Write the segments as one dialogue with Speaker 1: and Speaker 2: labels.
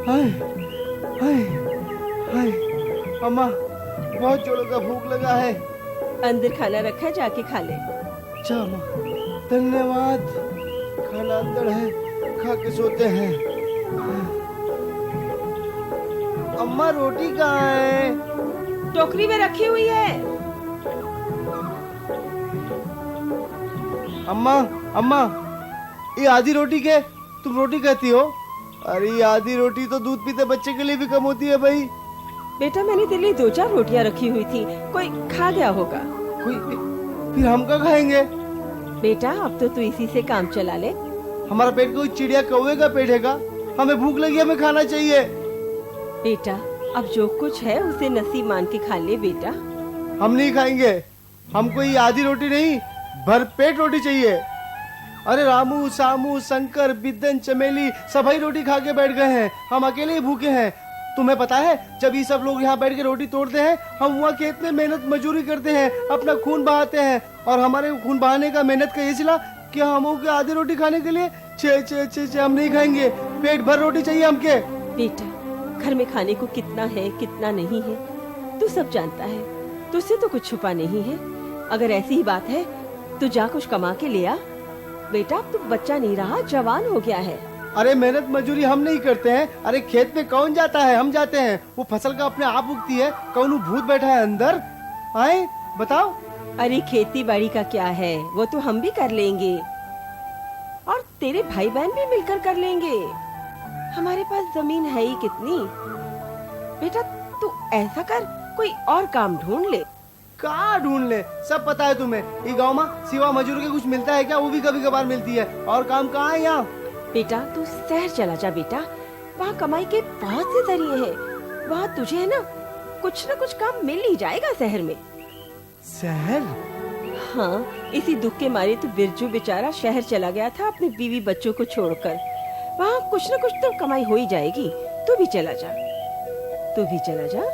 Speaker 1: हाय हाय हाय अम्मा, बहुत जोरों का भूख लगा है।
Speaker 2: अंदर खाना रखा है, जाके खा ले।
Speaker 1: अच्छा अम्मा, धन्यवाद। खाना अंदर है, खा के सोते हैं। अम्मा रोटी कहाँ है?
Speaker 2: टोकरी में रखी हुई है।
Speaker 1: अम्मा अम्मा, ये आधी रोटी के तुम रोटी कहती हो? अरे ये आधी रोटी तो दूध पीते बच्चे के लिए भी कम होती है भाई।
Speaker 2: बेटा मैंने तेरे लिए 2-4 रोटियां रखी हुई थी, कोई खा गया होगा।
Speaker 1: कोई फिर हम क्या खाएंगे?
Speaker 2: बेटा अब तो तू इसी से काम चला ले।
Speaker 1: हमारा पेट कोई चिड़िया कौवे का पेट है का? हमें भूख लगी, हमें खाना चाहिए।
Speaker 2: बेटा अब जो कुछ है उसे नसीब मान के खा ले बेटा।
Speaker 1: हम नहीं खाएंगे, हमको ये आधी रोटी नहीं, भरपेट रोटी चाहिए। अरे रामू सामू शंकर बिद्दन चमेली सभी रोटी खा के बैठ गए हैं, हम अकेले ही भूखे हैं। तुम्हें पता है जब ये सब लोग यहाँ बैठ के रोटी तोड़ते हैं, हम वहाँ खेत में मेहनत मजदूरी करते हैं, अपना खून बहाते हैं, और हमारे खून बहाने का मेहनत का ये सिला कि हम आधी रोटी खाने के लिए छे हम नहीं खाएंगे। पेट भर रोटी चाहिए हमके।
Speaker 2: बेटा घर में खाने को कितना है कितना नहीं है तू सब जानता है, तुझसे तो कुछ छुपा नहीं है। अगर ऐसी ही बात है तो जा कुछ कमा के ले आ। बेटा अब तू बच्चा नहीं रहा, जवान हो गया है।
Speaker 1: अरे मेहनत मजदूरी हम नहीं करते हैं, अरे खेत में कौन जाता है? हम जाते हैं। वो फसल का अपने आप उगती है, कौन भूत बैठा है अंदर? आए बताओ।
Speaker 2: अरे खेती बाड़ी का क्या है, वो तो हम भी कर लेंगे और तेरे भाई बहन भी मिलकर कर लेंगे। हमारे पास जमीन है ही कितनी। बेटा तू ऐसा कर, कोई और काम ढूंढ ले।
Speaker 1: कहाँ ढूंढ ले? सब पता है तुम्हें, ये गांव में सिवा मजदूर के कुछ मिलता है क्या? वो भी कभी कभार मिलती है, और काम कहाँ है यहाँ?
Speaker 2: बेटा तू शहर चला जा बेटा, वहाँ कमाई के बहुत से जरिए हैं। वहाँ तुझे है ना कुछ काम मिल ही जाएगा शहर में।
Speaker 1: शहर?
Speaker 2: हाँ, इसी दुख के मारे तो बिरजू बेचारा शहर चला गया था अपने बीवी बच्चों को छोड़कर। वहाँ कुछ न कुछ तो कमाई हो ही जाएगी। तू भी चला जा, तू भी चला जा।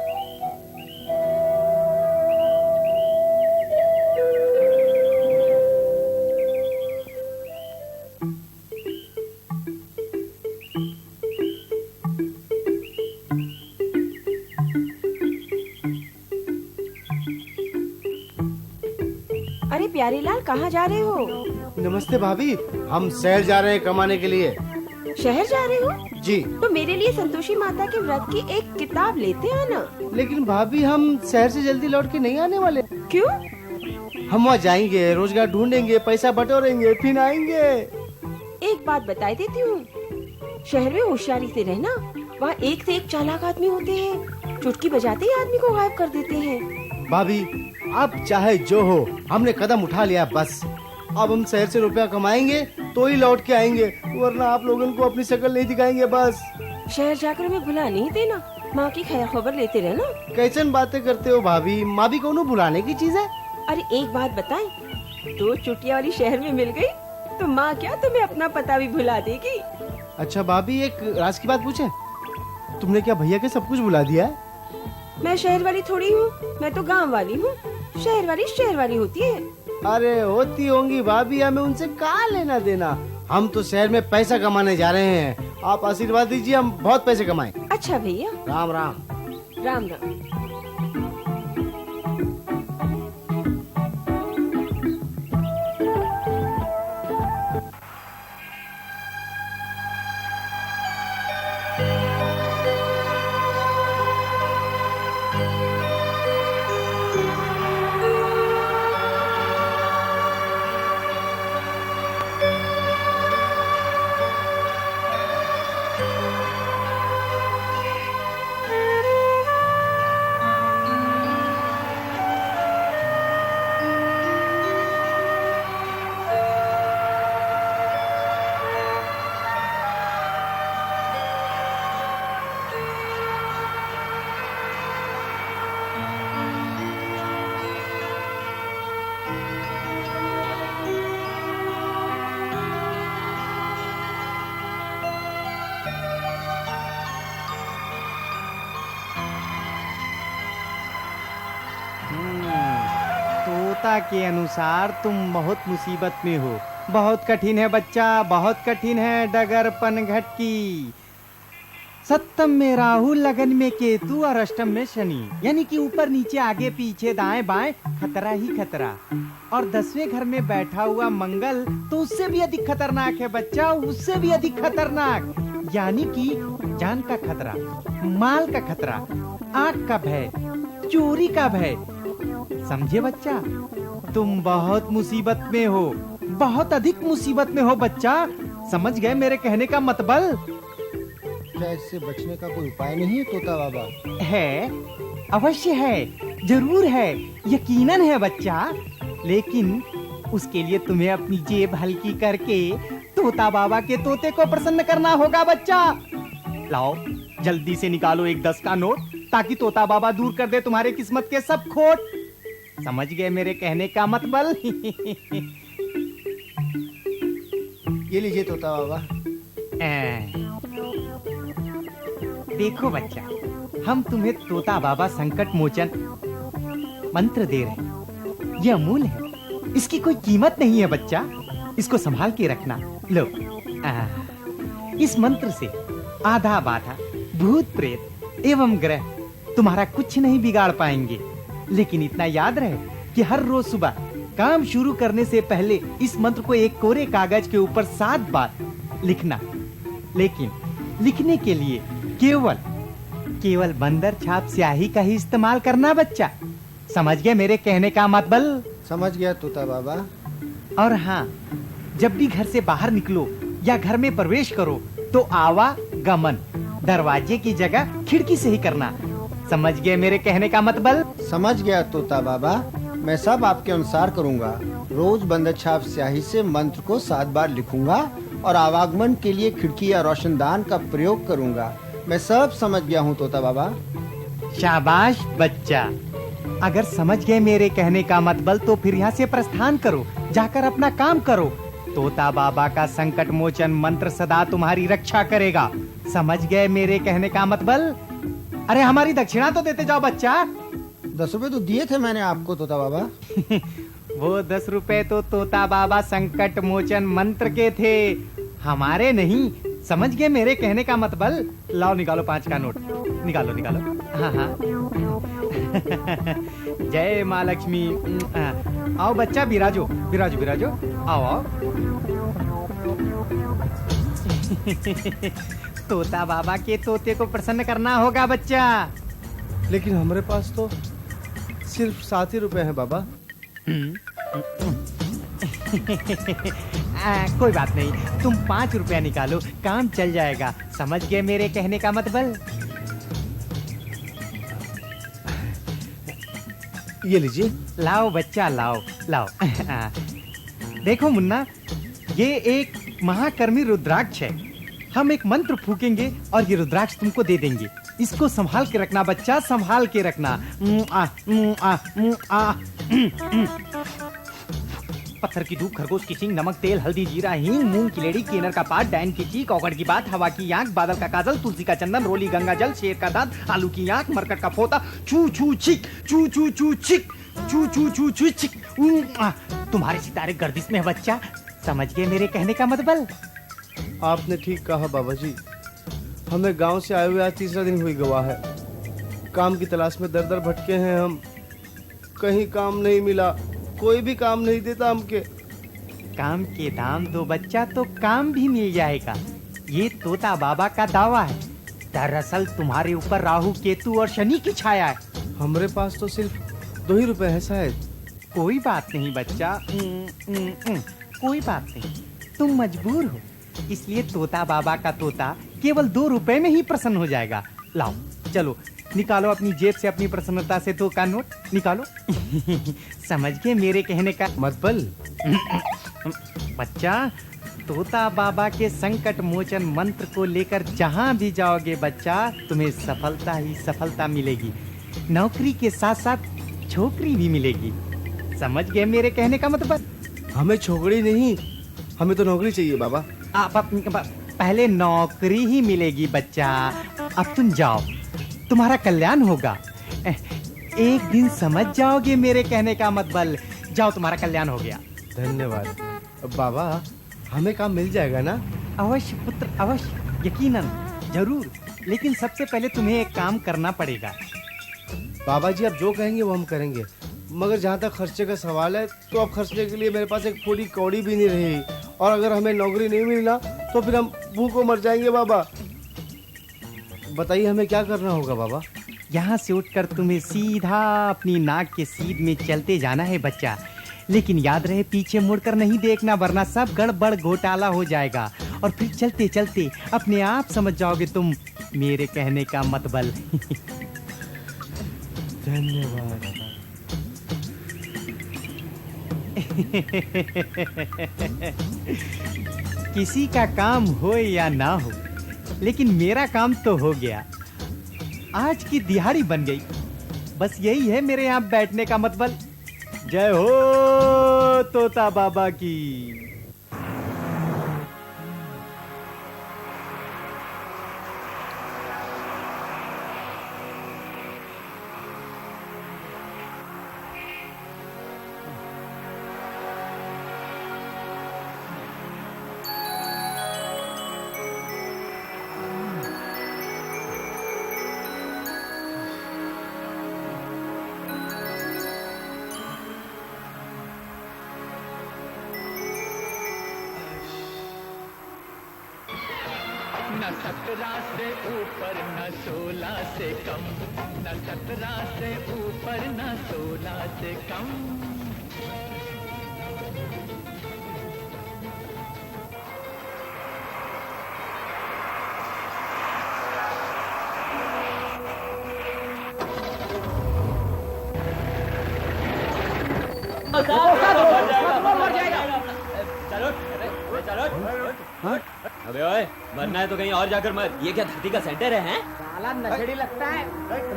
Speaker 2: अरे प्यारे लाल कहाँ जा रहे हो?
Speaker 1: नमस्ते भाभी, हम शहर जा रहे हैं कमाने के लिए।
Speaker 2: शहर जा रहे हो?
Speaker 1: जी।
Speaker 2: तो मेरे लिए संतोषी माता के व्रत की एक किताब लेते आना।
Speaker 1: लेकिन भाभी हम शहर से जल्दी लौट के नहीं आने वाले।
Speaker 2: क्यों?
Speaker 1: हम वहाँ जाएंगे, रोजगार ढूंढेंगे, पैसा बटोरेंगे, फिर आएंगे।
Speaker 2: एक बात बता देती हूँ, शहर में होशियारी से रहना। वहाँ एक से एक चालाक आदमी होते हैं, चुटकी बजाते ही आदमी को गायब कर देते हैं।
Speaker 1: भाभी अब चाहे जो हो, हमने कदम उठा लिया बस। अब हम शहर से रुपया कमाएंगे तो ही लौट के आएंगे, वरना आप लोगों को अपनी शक्ल नहीं दिखाएंगे बस।
Speaker 2: शहर जाकर हमें भुला नहीं देना, माँ की खैर खबर लेते रहना।
Speaker 1: कैसन बातें करते हो भाभी, माँ भी कौन भुलाने की चीज है?
Speaker 2: अरे एक बात बताएं, दो चुटिया वाली शहर में मिल गई तो माँ क्या तुम्हें अपना पता भी भुला देगी।
Speaker 1: अच्छा भाभी, एक राज की बात पूछे, तुमने क्या भैया के सब कुछ भुला दिया है?
Speaker 2: मैं शहर वाली थोड़ी हूँ, मैं तो गाँव वाली हूँ। शहर वाली होती है।
Speaker 1: अरे होती होंगी भाभी, हमें उनसे कहाँ लेना देना। हम तो शहर में पैसा कमाने जा रहे हैं, आप आशीर्वाद दीजिए हम बहुत पैसे कमाएं।
Speaker 2: अच्छा भैया,
Speaker 1: राम राम।
Speaker 2: राम राम।
Speaker 3: तोता के अनुसार तुम बहुत मुसीबत में हो। बहुत कठिन है बच्चा, बहुत कठिन है डगर पनघट की। सप्तम में राहु, लगन में केतु और अष्टम में शनि, यानी कि ऊपर नीचे आगे पीछे दाएं बाएं खतरा ही खतरा। और 10वें घर में बैठा हुआ मंगल तो उससे भी अधिक खतरनाक है बच्चा, उससे भी अधिक खतरनाक। यानी कि जान का खतरा, माल का खतरा, आंख का भय, चोरी का भय। समझे बच्चा, तुम बहुत मुसीबत में हो, बहुत अधिक मुसीबत में हो बच्चा। समझ गए मेरे कहने का मतलब?
Speaker 1: क्या इससे बचने का कोई उपाय नहीं है तोता बाबा?
Speaker 3: है, अवश्य है, जरूर है, यकीनन है बच्चा। लेकिन उसके लिए तुम्हें अपनी जेब हल्की करके तोता बाबा के तोते को प्रसन्न करना होगा बच्चा। लाओ जल्दी से निकालो एक 10 का नोट, ताकि तोता बाबा दूर कर दे तुम्हारे किस्मत के सब खोट। समझ गए मेरे कहने का मतलब?
Speaker 1: ये लीजिए तोता बाबा।
Speaker 3: देखो बच्चा, हम तुम्हें तोता बाबा संकट मोचन मंत्र दे रहे हैं। ये अमूल है, इसकी कोई कीमत नहीं है बच्चा, इसको संभाल के रखना। लो, इस मंत्र से आधा बाधा भूत प्रेत एवं ग्रह तुम्हारा कुछ नहीं बिगाड़ पाएंगे। लेकिन इतना याद रहे कि हर रोज सुबह काम शुरू करने से पहले इस मंत्र को एक कोरे कागज के ऊपर 7 बार लिखना। लेकिन लिखने के लिए केवल बंदर छाप स्याही का ही इस्तेमाल करना बच्चा। समझ गए मेरे कहने का मतलब?
Speaker 1: समझ गया तोता बाबा।
Speaker 3: और हाँ, जब भी घर से बाहर निकलो या घर में प्रवेश करो तो आवागमन दरवाजे की जगह खिड़की से ही करना। समझ गए मेरे कहने का मतलब?
Speaker 1: समझ गया तोता बाबा, मैं सब आपके अनुसार करूंगा। रोज बंदर छाप स्याही से मंत्र को 7 बार लिखूंगा और आवागमन के लिए खिड़की या रोशनदान का प्रयोग करूंगा। मैं सब समझ गया हूँ तोता बाबा।
Speaker 3: शाबाश बच्चा। अगर समझ गए मेरे कहने का मतलब तो फिर यहाँ से प्रस्थान करो, जाकर अपना काम करो। तोता बाबा का संकट मोचन मंत्र सदा तुम्हारी रक्षा करेगा। समझ गए मेरे कहने का मतलब? अरे हमारी दक्षिणा तो देते जाओ बच्चा।
Speaker 1: 10 रुपए तो दिए थे मैंने आपको तोता बाबा।
Speaker 3: वो 10 रुपए तो तोता बाबा संकट मोचन मंत्र के थे, हमारे नहीं। समझ गए मेरे कहने का मतलब? लाओ निकालो 5 का नोट, निकालो निकालो। हाँ हाँ। जय माँ लक्ष्मी। आओ बच्चा, बिराजो बिराजो बिराजो, आओ आओ। तोता बाबा के तोते को प्रसन्न करना होगा बच्चा।
Speaker 1: लेकिन हमारे पास तो सिर्फ 7 ही रुपए हैं बाबा।
Speaker 3: कोई बात नहीं, तुम 5 रुपया निकालो, काम चल जाएगा। समझ गए मेरे कहने का मतलब?
Speaker 1: ये लीजिए।
Speaker 3: लाओ बच्चा, लाओ लाओ। देखो मुन्ना, ये एक महाकर्मी रुद्राक्ष है। हम एक मंत्र फूकेंगे और ये रुद्राक्ष तुमको दे देंगे। इसको संभाल के रखना बच्चा, संभाल के रखना। पत्थर की धूप, खरगोश की सींग, नमक, तेल, हल्दी, जीरा, हींग, मूंग की लेड़ी, केनर का पात, डायन की चीख, औगड़ की बात, हवा की आंख, बादल का काजल, तुलसी का चंदन, रोली गंगा जल, शेर का दांत, आलू की आंख, मरकट का फोता, छू छू छिक, छू छू छू छिक, छू छू छू छू छिक। तुम्हारे सितारे गर्दिश में है बच्चा। समझ गए मेरे कहने का मतलब?
Speaker 1: आपने ठीक कहा बाबा जी। हमें गांव से आए हुए आज 3रा दिन हुई गवा है। काम की तलाश में दर दर भटके हैं हम। कहीं काम नहीं मिला, कोई भी काम नहीं देता हमके।
Speaker 3: काम के दाम दो बच्चा तो काम भी मिल जाएगा। ये तोता बाबा का दावा है। दरअसल तुम्हारे ऊपर राहु, केतु और शनि की छाया है।
Speaker 1: हमारे पास तो सिर्फ 2 ही रुपए है शायद।
Speaker 3: कोई बात नहीं बच्चा, कोई बात नहीं। तुम मजबूर हो, इसलिए तोता बाबा का तोता केवल 2 रुपए में ही प्रसन्न हो जाएगा। लाओ चलो, निकालो अपनी जेब से अपनी प्रसन्नता से 2 का नोट निकालो। समझ गए मेरे कहने का
Speaker 1: मतलब?
Speaker 3: बच्चा, तोता बाबा के संकट मोचन मंत्र को लेकर जहाँ भी जाओगे बच्चा, तुम्हें सफलता ही सफलता मिलेगी। नौकरी के साथ साथ छोकरी भी मिलेगी। समझ गए मेरे कहने का मतलब?
Speaker 1: हमें छोकरी नहीं, हमें तो नौकरी चाहिए बाबा।
Speaker 3: पहले नौकरी ही मिलेगी बच्चा। अब तुम जाओ, तुम्हारा कल्याण होगा। एक दिन समझ जाओगे मेरे कहने का मतलब। जाओ, तुम्हारा कल्याण हो गया।
Speaker 1: धन्यवाद बाबा। हमें काम मिल जाएगा ना?
Speaker 3: अवश्य पुत्र, अवश्य, यकीनन, जरूर। लेकिन सबसे पहले तुम्हें एक काम करना पड़ेगा।
Speaker 1: बाबा जी आप जो कहेंगे वो हम करेंगे, मगर जहाँ तक खर्चे का सवाल है तो अब खर्चने के लिए मेरे पास एक पूरी कौड़ी भी नहीं रही, और अगर हमें नौकरी नहीं मिली ना तो फिर हम भूखों मर जाएंगे बाबा। बताइए हमें क्या करना होगा बाबा?
Speaker 3: यहाँ से उठकर तुम्हें सीधा अपनी नाक के सीध में चलते जाना है बच्चा, लेकिन याद रहे पीछे मुड़कर नहीं देखना, वरना सब गड़बड़ घोटाला हो जाएगा और फिर चलते चलते अपने आप समझ जाओगे तुम मेरे कहने का मतबल।
Speaker 1: धन्यवाद।
Speaker 3: किसी का काम हो या ना हो, लेकिन मेरा काम तो हो गया। आज की दिहाड़ी बन गई। बस यही है मेरे यहाँ बैठने का मतबल। जय हो तोता बाबा की।
Speaker 4: न 17 से ऊपर न 16 से कम, न 17 से ऊपर न 16 से कम।
Speaker 5: अबे ओए, मरना है तो कहीं और जाकर मर। ये क्या धरती का सेंटर है?
Speaker 6: साला नशेड़ी लगता है।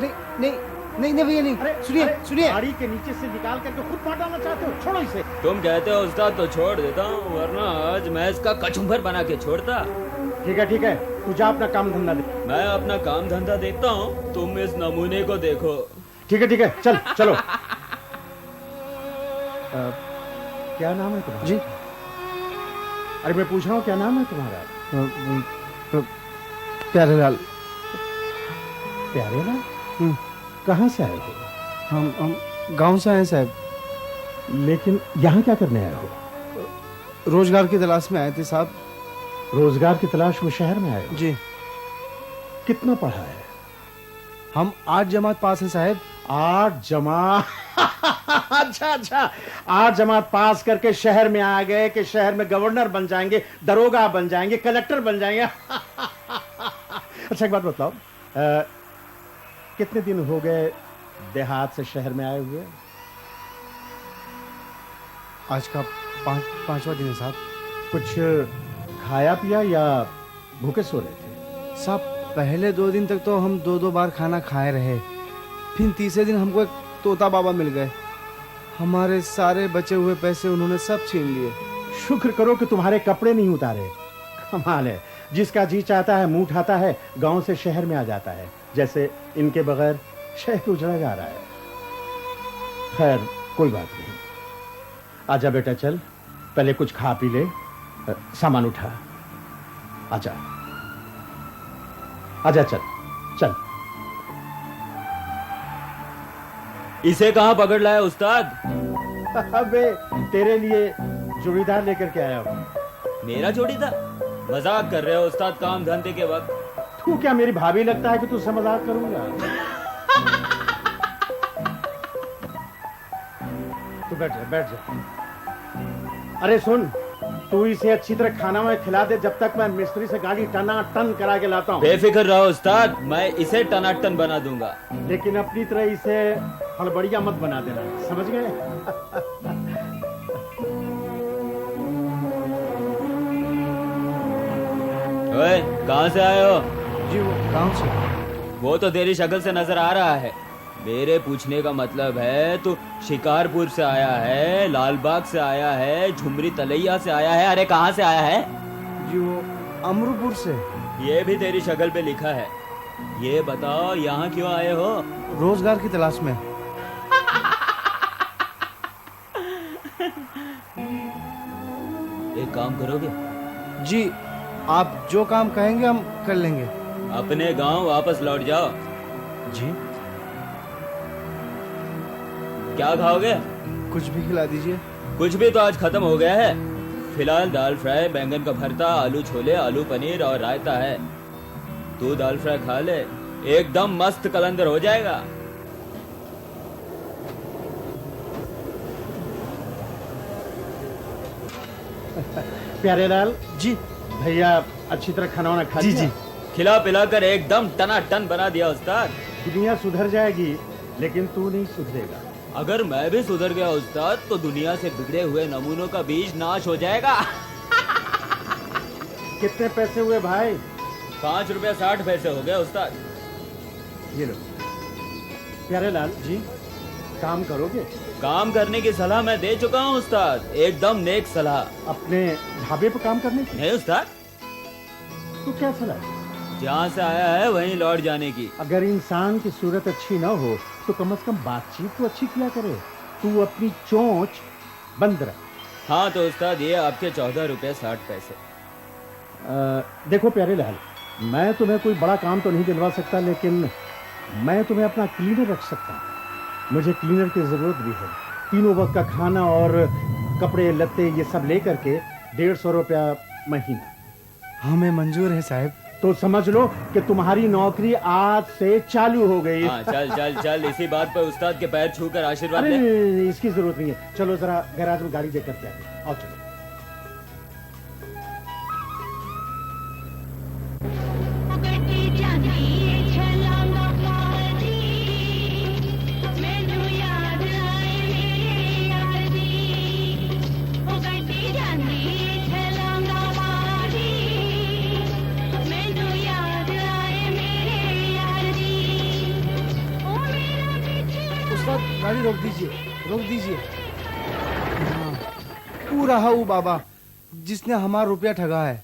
Speaker 1: नहीं नहीं नहीं नहीं भैया नहीं, सुनिए सुनिए।
Speaker 6: गाड़ी के नीचे से निकाल करके खुद मार डालना चाहते हो? छोड़ो इसे।
Speaker 5: तुम कहते हो उस्ताद तो छोड़ देता हूँ, वरना आज मैं इसका कचुम्बर बना के छोड़ता।
Speaker 6: ठीक है, तू जा अपना काम धंधा दे।
Speaker 5: मैं अपना काम धंधा देखता हूँ, तुम इस नमूने को देखो।
Speaker 6: ठीक है, चल चलो। क्या नाम है तुम्हारा?
Speaker 1: जी
Speaker 6: अरे मैं पूछ रहा हूँ क्या नाम है तुम्हारा?
Speaker 1: प्यारेलाल।
Speaker 6: प्यारेलाल? कहाँ से आए हो?
Speaker 1: हम गांव से आए साहब।
Speaker 6: लेकिन यहाँ क्या करने आए हो?
Speaker 1: रोजगार की तलाश में आए थे साहब।
Speaker 6: रोजगार की तलाश में शहर में आए हो?
Speaker 1: जी।
Speaker 6: कितना पढ़ा है?
Speaker 1: हम 8 जमात पास हैं साहब।
Speaker 6: 8 जमात? अच्छा, 8 जमात पास करके शहर में आ गए कि शहर में गवर्नर बन जाएंगे, दरोगा बन जाएंगे, कलेक्टर बन जाएंगे। अच्छा एक बात बताओ, कितने दिन हो गए देहात से शहर में आए हुए?
Speaker 1: आज का पांचवा दिन है साहब।
Speaker 6: कुछ खाया पिया या भूखे सो रहे थे?
Speaker 1: साहब पहले 2 दिन तक तो हम 2-2 बार खाना खाए रहे, फिर तीसरे दिन हमको एक तोता बाबा मिल गए। हमारे सारे बचे हुए पैसे उन्होंने सब छीन लिए।
Speaker 6: शुक्र करो कि तुम्हारे कपड़े नहीं उतारे। कमाल है, जिसका जी चाहता है मुंह उठाता है, गांव से शहर में आ जाता है। जैसे इनके बगैर शहर उजड़ा जा रहा है। खैर कोई बात नहीं, आजा बेटा, चल पहले कुछ खा पी ले। सामान उठा, आजा आजा, चल चल।
Speaker 5: इसे कहाँ पकड़ लाया उस्ताद?
Speaker 6: अबे तेरे लिए जोड़ीदार लेकर के आया हूँ।
Speaker 5: मेरा जोड़ीदार? मजाक कर रहे हो उस्ताद काम धंधे के वक्त?
Speaker 6: तू क्या मेरी भाभी लगता है कि तुझसे मजाक करूंगा? तू बैठ जा। अरे सुन, तू इसे अच्छी तरह खाना में खिला दे जब तक मैं मिस्त्री से गाड़ी टनाटन करा के लाता हूँ।
Speaker 5: बेफिक्र रहो उस्ताद, मैं इसे टनाटन बना दूंगा।
Speaker 6: लेकिन अपनी तरह इसे हड़बड़िया मत बना देना, समझ गए?
Speaker 5: ओए, कहाँ से आए हो?
Speaker 1: जी वो गांव से।
Speaker 5: वो तो तेरी शक्ल से नजर आ रहा है। मेरे पूछने का मतलब है तू शिकारपुर से आया है, लालबाग से आया है, झुमरी तलैया से आया है? अरे कहाँ से आया है?
Speaker 1: जी वो अमरूपुर से।
Speaker 5: ये भी तेरी शक्ल पे लिखा है। ये बताओ यहाँ क्यों आए हो?
Speaker 1: रोजगार की तलाश में।
Speaker 5: एक काम करोगे?
Speaker 1: जी आप जो काम कहेंगे हम कर लेंगे।
Speaker 5: अपने गांव वापस लौट जाओ।
Speaker 1: जी
Speaker 5: क्या खाओगे?
Speaker 1: कुछ भी खिला दीजिए।
Speaker 5: कुछ भी तो आज खत्म हो गया है। फिलहाल दाल फ्राई, बैंगन का भरता, आलू छोले, आलू पनीर और रायता है। तू दाल फ्राई खा ले, एकदम मस्त कलंदर हो जाएगा।
Speaker 6: प्यारे लाल
Speaker 1: जी
Speaker 6: भैया अच्छी तरह खाना वाना खा
Speaker 1: जी
Speaker 6: लिया?
Speaker 1: जी।
Speaker 5: खिला पिला कर एकदम टनाटन बना दिया उस्ताद।
Speaker 6: दुनिया सुधर जाएगी लेकिन तू नहीं सुधरेगा।
Speaker 5: अगर मैं भी सुधर गया उस्ताद तो दुनिया से बिगड़े हुए नमूनों का बीज नाश हो जाएगा।
Speaker 6: कितने पैसे हुए भाई?
Speaker 5: 5 रुपया 60 पैसे हो गए उस्ताद।
Speaker 6: ये लो। प्यारे लाल जी काम करोगे?
Speaker 5: काम करने की सलाह मैं दे चुका हूँ उस्ताद, एकदम नेक सलाह।
Speaker 6: अपने ढाबे पर काम करने की?
Speaker 5: नहीं उस्ताद,
Speaker 6: तो क्या सलाह?
Speaker 5: जहाँ से आया है वहीं लौट जाने की।
Speaker 6: अगर इंसान की सूरत अच्छी ना हो तो कम से कम बातचीत तो अच्छी किया करे। तू अपनी चोंच बंद रख।
Speaker 5: हाँ तो उस्ताद ये आपके 14 रुपये 60 पैसे।
Speaker 6: देखो प्यारे लाल, मैं तुम्हें कोई बड़ा काम तो नहीं दिलवा सकता लेकिन मैं तुम्हें अपना क्लीनर रख सकता हूँ। मुझे क्लीनर की जरूरत भी है। तीनों वक्त का खाना और कपड़े लत्ते ये सब लेकर के 150 रुपया महीना।
Speaker 1: हमें मंजूर है साहब।
Speaker 6: तो समझ लो कि तुम्हारी नौकरी आज से चालू हो गई।
Speaker 5: हाँ चल चल चल, इसी बात पर उस्ताद के पैर छूकर आशीर्वाद
Speaker 6: अरे
Speaker 5: ले।
Speaker 6: नहीं, इसकी जरूरत नहीं है। चलो जरा गैराज में गाड़ी देकर के आते। आओ चलो।
Speaker 1: उस्ताद गाड़ी रोक दीजिए, रोक दीजिए। हाँ, पूरा है वो बाबा जिसने हमारा रुपया ठगा है।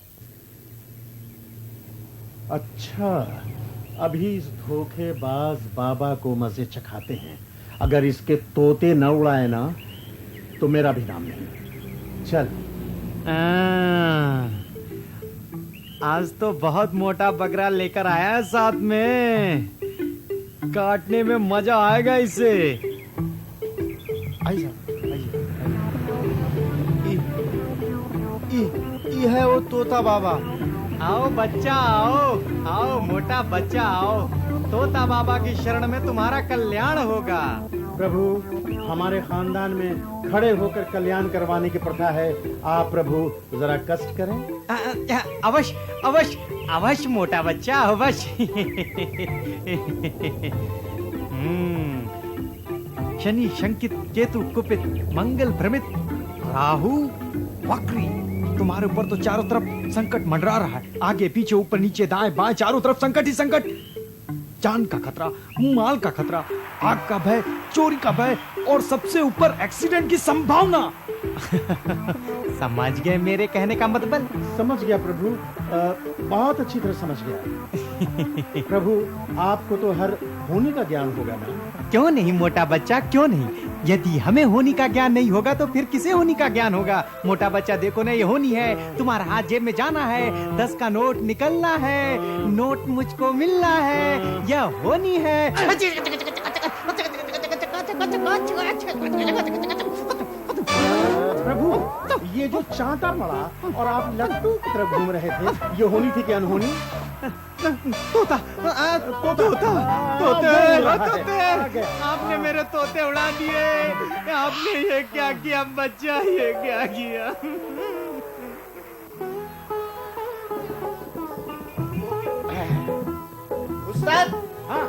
Speaker 6: अच्छा, अभी इस धोखेबाज बाबा को मजे चखाते हैं। अगर इसके तोते न उड़ाए ना तो मेरा भी नाम नहीं। चल।
Speaker 3: आज तो बहुत मोटा बकरा लेकर आया है साथ में, काटने में मजा आएगा इसे।
Speaker 1: आइए आइए। ई है वो तोता बाबा।
Speaker 3: आओ बच्चा आओ, आओ मोटा बच्चा आओ। तोता बाबा की शरण में तुम्हारा कल्याण होगा।
Speaker 6: प्रभु, हमारे खानदान में खड़े होकर कल्याण करवाने की प्रथा है। आप प्रभु जरा कष्ट करें।
Speaker 3: अवश्य अवश्य अवश्य मोटा बच्चा अवश्य। शनि शंकित, केतु कुपित, मंगल भ्रमित, राहु वक्री। तुम्हारे ऊपर तो चारों तरफ संकट मंडरा रहा है। आगे पीछे ऊपर नीचे दाएं बाएं चारों तरफ संकट ही संकट। जान का खतरा, माल का खतरा, आग का भय, चोरी का भय और सबसे ऊपर एक्सीडेंट की संभावना। समझ गए मेरे कहने का मतलब?
Speaker 6: समझ गया प्रभु, बहुत अच्छी तरह समझ गया। प्रभु, आपको तो हर होने का ज्ञान होगा ना?
Speaker 3: क्यों नहीं मोटा बच्चा, क्यों नहीं। यदि हमें होनी का ज्ञान नहीं होगा तो फिर किसे होनी का ज्ञान होगा। मोटा बच्चा देखो ना, ये होनी है। तुम्हारा हाथ जेब में जाना है, 10 का नोट निकलना है, नोट मुझको मिलना है, यह होनी है।
Speaker 6: प्रभु, ये जो चांटा पड़ा और आप लट्टू की तरफ घूम रहे थे, ये होनी थी कि अनहोनी?
Speaker 3: तोता तोता तोते तोते, आपने मेरे तोते उड़ा दिए। आपने ये क्या किया बच्चा, ये क्या किया?
Speaker 1: उस्ताद,
Speaker 6: हाँ,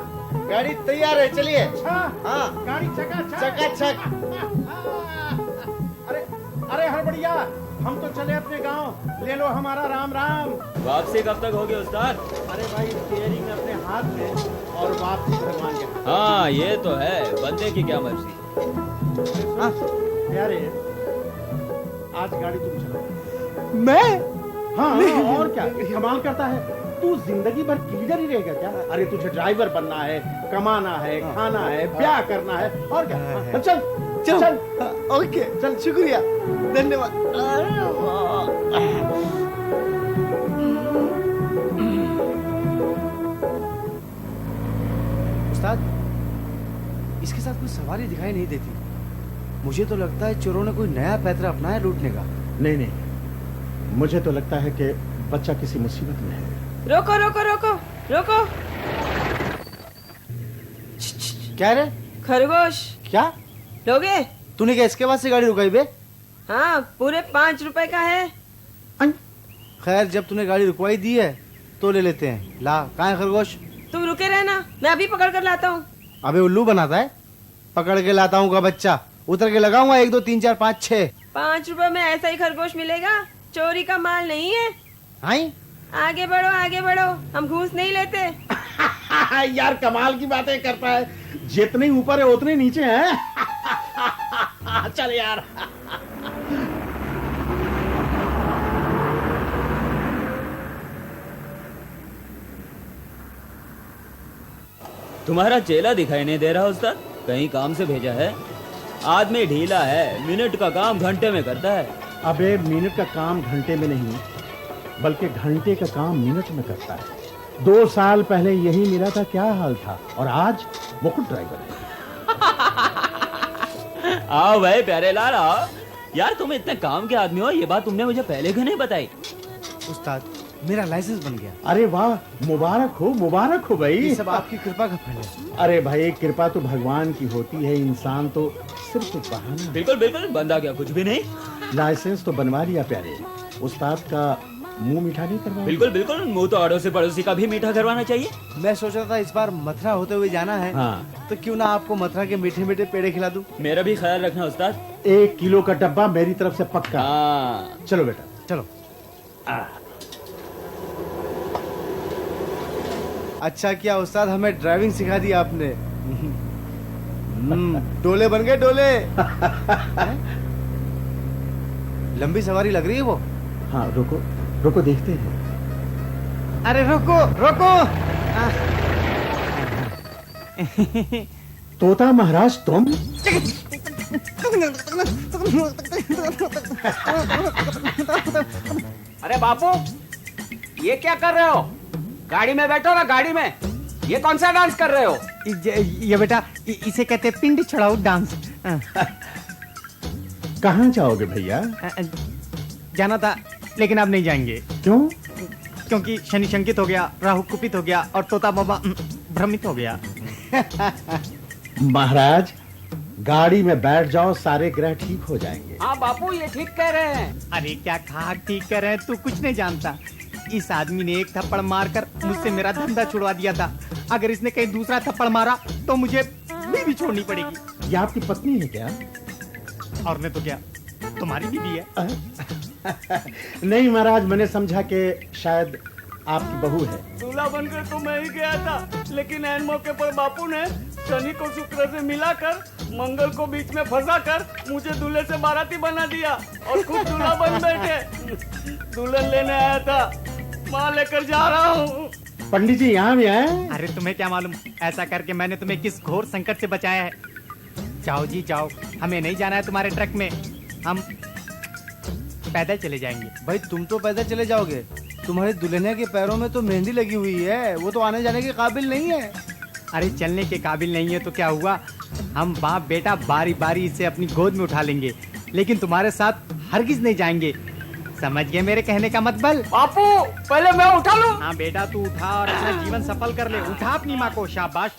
Speaker 1: गाड़ी तैयार है, चलिए।
Speaker 6: अच्छा,
Speaker 1: हाँ,
Speaker 6: गाड़ी चकाचक।
Speaker 1: चकाचक।
Speaker 6: अरे अरे हड़बड़िया, हम तो चले अपने गांव। ले लो हमारा राम राम।
Speaker 5: वापसी कब तक होगी उस्ताद?
Speaker 6: अरे भाई, स्टीयरिंग अपने हाथ में और वापसी भगवान के हाथ।
Speaker 5: हाँ ये तो है, बंदे की क्या मर्जी।
Speaker 6: हाँ, प्यारे, आज गाड़ी तुम चलाओ।
Speaker 3: मैं?
Speaker 6: हाँ, और क्या कमाल करता है। तू जिंदगी भर लीडर ही रहेगा क्या? अरे तुझे ड्राइवर बनना है, कमाना है, खाना है, ब्याह करना है, और क्या। चल
Speaker 1: चल,
Speaker 6: चल।
Speaker 1: ओके, चल, शुक्रिया, धन्यवाद। अरे वाह। उस्ताद, इसके साथ कोई सवारी दिखाई नहीं देती। मुझे तो लगता है चोरों ने कोई नया पैतरा अपनाया लूटने का।
Speaker 6: नहीं नहीं, मुझे तो लगता है कि बच्चा किसी मुसीबत में है।
Speaker 2: रोको रोको रोको रोको।
Speaker 1: क्या रे?
Speaker 2: खरगोश
Speaker 1: क्या?
Speaker 2: लोगे?
Speaker 1: तूने क्या इसके बाद से गाड़ी रुकाई बे?
Speaker 2: हाँ, पूरे 5 रुपए का है।
Speaker 1: खैर, जब तूने गाड़ी रुकवाई दी है तो ले लेते हैं। ला, कहाँ है खरगोश?
Speaker 2: तुम रुके रहना, मैं अभी पकड़ कर लाता हूँ।
Speaker 1: अबे उल्लू बनाता है। पकड़ के लाता हूँ का बच्चा। उतर के लगाऊंगा 1 2 3 4 5 6।
Speaker 2: 5 रुपए में ऐसा ही खरगोश मिलेगा? चोरी का माल नहीं है।
Speaker 1: आई?
Speaker 2: आगे बढ़ो, हम घूस नहीं लेते।
Speaker 6: यार कमाल की बातें करता है, जितने ऊपर है उतने नीचे हैं। चल यार।
Speaker 5: तुम्हारा चेला दिखाई नहीं दे रहा उस्ताद, कहीं काम से भेजा है? आदमी ढीला है, मिनट का काम घंटे में करता है।
Speaker 6: अबे मिनट का काम घंटे में नहीं, बल्कि घंटे का काम मिनट में करता है। 2 साल पहले यही मेरा था क्या हाल था, और आज वो खुद ड्राइवर है।
Speaker 5: आओ भाई प्यारे लाल आओ। यार तुम इतने काम के आदमी हो, ये बात तुमने मुझे पहले क्यों नहीं बताई?
Speaker 1: उस्ताद, मेरा लाइसेंस बन गया।
Speaker 6: अरे वाह, मुबारक हो भाई।
Speaker 1: ये सब आपकी कृपा का फल है।
Speaker 6: अरे भाई, कृपा तो भगवान की होती है, इंसान तो सिर्फ एक बहाना है।
Speaker 5: बिल्कुल बिल्कुल, बंदा क्या कुछ भी नहीं।
Speaker 6: लाइसेंस तो बनवा लिया प्यारे, उस्ताद का मुंह मीठा नहीं करवा।
Speaker 5: बिल्कुल बिल्कुल, मुंह तो अड़ोसी पड़ोसी का भी मीठा करवाना चाहिए।
Speaker 1: मैं सोच रहा था इस बार मथुरा होते हुए जाना है।
Speaker 6: हाँ।
Speaker 1: तो क्यों ना आपको मथुरा के मीठे मीठे पेड़े खिला दूं।
Speaker 5: मेरा भी ख्याल रखना उस्ताद।
Speaker 6: 1 किलो का डब्बा मेरी तरफ से पक्का।
Speaker 5: हाँ।
Speaker 6: चलो बेटा
Speaker 1: चलो। अच्छा किया उस्ताद, हमें ड्राइविंग सिखा दी आपने। डोले बन गए डोले। लंबी सवारी लग रही है वो।
Speaker 6: हाँ, रुको देखते हैं।
Speaker 3: अरे रुको रुको।
Speaker 6: तोता महाराज तुम?
Speaker 7: अरे बापू, ये क्या कर रहे हो? गाड़ी में बैठो ना, गाड़ी में। ये कौन सा डांस कर रहे हो?
Speaker 3: ये बेटा, इसे कहते हैं पिंड चढ़ाओ डांस।
Speaker 6: कहाँ जाओगे भैया?
Speaker 3: जाना था लेकिन अब नहीं जाएंगे।
Speaker 6: क्यों?
Speaker 3: क्योंकि शनि शंकित हो गया, राहु कुपित हो गया और तोता बाबा भ्रमित हो गया।
Speaker 6: महाराज, गाड़ी में बैठ जाओ, सारे ग्रह ठीक हो जाएंगे।
Speaker 7: हाँ बापू, ये ठीक कह रहे हैं।
Speaker 3: अरे क्या कहा ठीक कर रहे हैं, तू कुछ नहीं जानता। इस आदमी ने एक थप्पड़ मारकर मुझसे मेरा धंधा छुड़वा दिया था। अगर इसने कहीं दूसरा थप्पड़ मारा तो मुझे बीवी छोड़नी पड़ेगी।
Speaker 6: ये आपकी पत्नी है क्या?
Speaker 3: और नहीं तो क्या, तुम्हारी बीवी है।
Speaker 6: नहीं महाराज, मैंने समझा कि शायद आपकी बहू है।
Speaker 7: दूल्हा बनकर तो मैं ही गया था, लेकिन ऐन मौके पर बापू ने शनि को शुक्र से मिलाकर मंगल को बीच में फंसाकर मुझे दूल्हे से बाराती बना दिया और खुद दूल्हा बन बैठे। दुल्हन लेने आया था, मां लेकर जा रहा हूँ।
Speaker 6: पंडित जी यहाँ भी आए?
Speaker 3: अरे तुम्हें क्या मालूम, ऐसा करके मैंने तुम्हें किस घोर संकट से बचाया है। जाओ जी जाओ, हमें नहीं जाना है तुम्हारे ट्रक में, हम पैदल चले जाएंगे।
Speaker 1: भाई तुम तो पैदल चले जाओगे, तुम्हारे दुल्हनिया के पैरों में तो मेहंदी लगी हुई है, वो तो आने जाने के काबिल नहीं है।
Speaker 3: अरे चलने के काबिल नहीं है तो क्या हुआ, हम बाप बेटा बारी बारी इसे अपनी गोद में उठा लेंगे, लेकिन तुम्हारे साथ हरगिज नहीं जाएंगे। समझ गए मेरे कहने का मतलब?
Speaker 7: बापू, पहले मैं उठा लूं।
Speaker 3: हाँ बेटा, तू उठा और अपना जीवन सफल कर ले। उठा अपनी माँ को, शाबाश।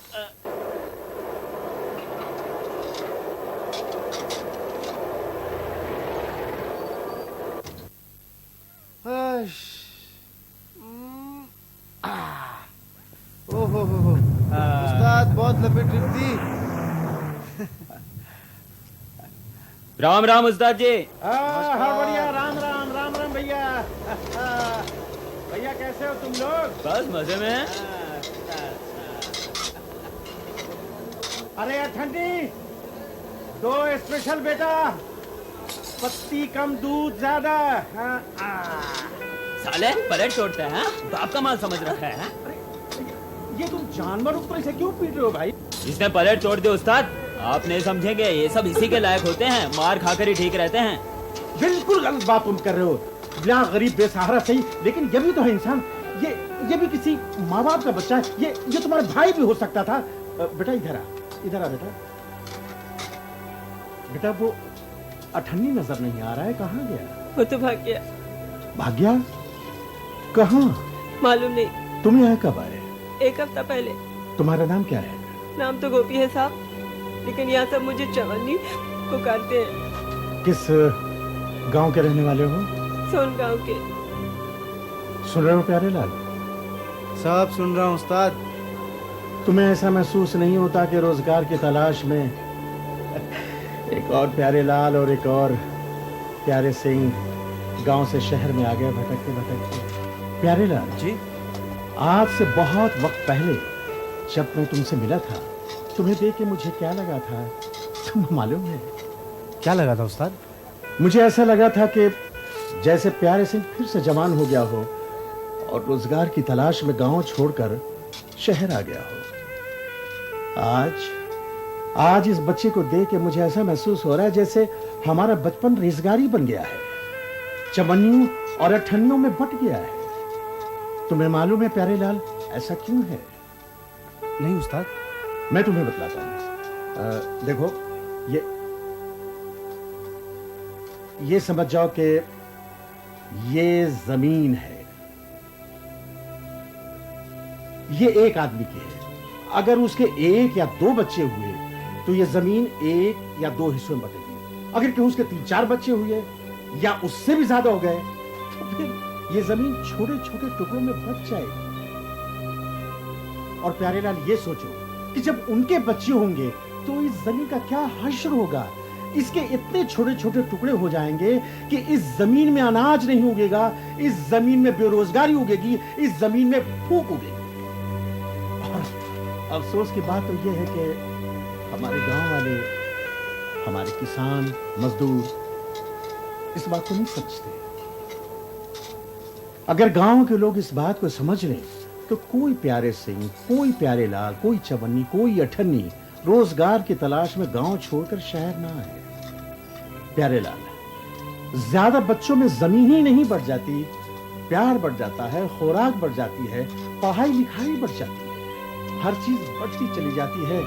Speaker 1: ओहो उस्ताद, बहुत लंबी ट्रिप थी।
Speaker 5: राम राम उस्ताद जी।
Speaker 6: हाँ बढ़िया, राम राम राम राम भैया। भैया कैसे हो तुम लोग?
Speaker 5: बस मजे में हैं।
Speaker 6: अरे यार ठंडी, 2 स्पेशल बेटा, पत्ती कम दूध ज्यादा।
Speaker 5: साले पलट तोड़ते हैं, बाप का माल समझ रखा है।
Speaker 6: ये तुम जानवर ऊपर से क्यों पीट रहे हो भाई?
Speaker 5: जिसने पलट तोड़ दिया उस्ताद, आप नहीं समझेंगे, ये सब इसी के लायक होते हैं, मार खाकर ही ठीक रहते हैं।
Speaker 6: बिल्कुल गलत बात तुम कर रहे हो। बिना गरीब बेसहारा सही, लेकिन ये भी तो है इंसान। ये भी किसी माँ बाप का बच्चा है। ये तुम्हारा भाई भी हो सकता था। बेटा इधर आ, इधर आ बेटा। बेटा वो अठन्नी नजर नहीं आ रहा है, कहाँ गया?
Speaker 2: वो तो भाग गया।
Speaker 6: भाग गया? कहाँ?
Speaker 2: मालूम नहीं।
Speaker 6: तुम यहाँ कब आए?
Speaker 2: 1 हफ्ता पहले।
Speaker 6: तुम्हारा नाम क्या है?
Speaker 2: नाम तो गोपी है साहब, लेकिन यहाँ सब मुझे चवन्नी पुकारते हैं।
Speaker 6: किस गांव के रहने वाले हो?
Speaker 2: सोन गांव के।
Speaker 6: सुन रहे हो प्यारे लाल?
Speaker 1: सब सुन रहा हूँ उस्ताद।
Speaker 6: तुम्हें ऐसा महसूस नहीं होता कि रोजगार की तलाश में एक और प्यारे लाल और एक और प्यारे सिंह गांव से शहर में आ गए भटकते भटकते? प्यारे लाल
Speaker 1: जी।
Speaker 6: आज से बहुत वक्त पहले जब मैं तुमसे मिला था, तुम्हें देख के मुझे क्या लगा था तुम्हें मालूम है?
Speaker 1: क्या लगा था उस्ताद?
Speaker 6: मुझे ऐसा लगा था कि जैसे प्यारे सिंह फिर से जवान हो गया हो और रोजगार की तलाश में गांव छोड़कर शहर आ गया हो। आज इस बच्चे को देख के मुझे ऐसा महसूस हो रहा है जैसे हमारा बचपन रेजगारी बन गया है, चवन्नियों और अठन्नियों में बट गया है। तुम्हें मालूम है प्यारे लाल ऐसा क्यों है?
Speaker 1: नहीं उस्ताद।
Speaker 6: मैं तुम्हें बतलाता हूं। देखो ये समझ जाओ कि ये जमीन है, ये एक आदमी की है। अगर उसके 1 या 2 बच्चे हुए तो ये जमीन 1 या 2 हिस्सों में बटेगी। अगर कहीं उसके 3-4 बच्चे हुए या उससे भी ज्यादा हो गए तो फिर ये जमीन छोटे छोटे टुकड़ों में बट जाएगी। और प्यारे लाल ये सोचो कि जब उनके बच्चे होंगे तो इस जमीन का क्या हश्र होगा। इसके इतने छोटे छोटे टुकड़े हो जाएंगे कि इस जमीन में अनाज नहीं उगेगा, इस जमीन में बेरोजगारी उगेगी, इस जमीन में भूख उगेगी। और अफसोस की बात तो यह है कि हमारे गांव वाले, हमारे किसान मजदूर इस बात को नहीं समझते। अगर गांव के लोग इस बात को समझ लें तो कोई प्यारे सिंह, कोई प्यारे लाल, कोई चवन्नी, कोई अठन्नी रोजगार की तलाश में गांव छोड़कर शहर ना आए। प्यारे लाल, ज्यादा बच्चों में जमीन ही नहीं बढ़ जाती, प्यार बढ़ जाता है, खुराक बढ़ जाती है, पढ़ाई लिखाई बढ़ जाती है, हर चीज बढ़ती चली जाती है।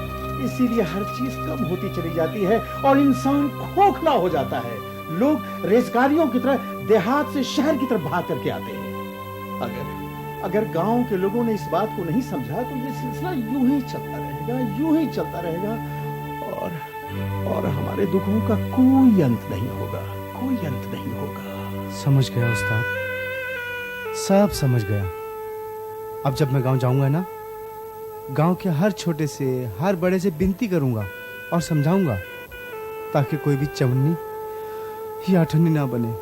Speaker 6: इसीलिए हर चीज कम होती चली जाती है और इंसान खोखला हो जाता है। लोग रेजगारियों की तरह देहात से शहर की तरफ भाग करके आते हैं। अगर गांव के लोगों ने इस बात को नहीं समझा तो ये सिलसिला यूं ही चलता रहेगा, यूं ही चलता रहेगा और हमारे दुखों का कोई अंत नहीं होगा, कोई अंत नहीं होगा।
Speaker 1: समझ गया उस्ताद, सब समझ गया। अब जब मैं गांव जाऊंगा ना, गांव के हर छोटे से हर बड़े से विनती करूंगा और समझाऊंगा ताकि कोई भी चवन्नी या अठन्नी ना बने।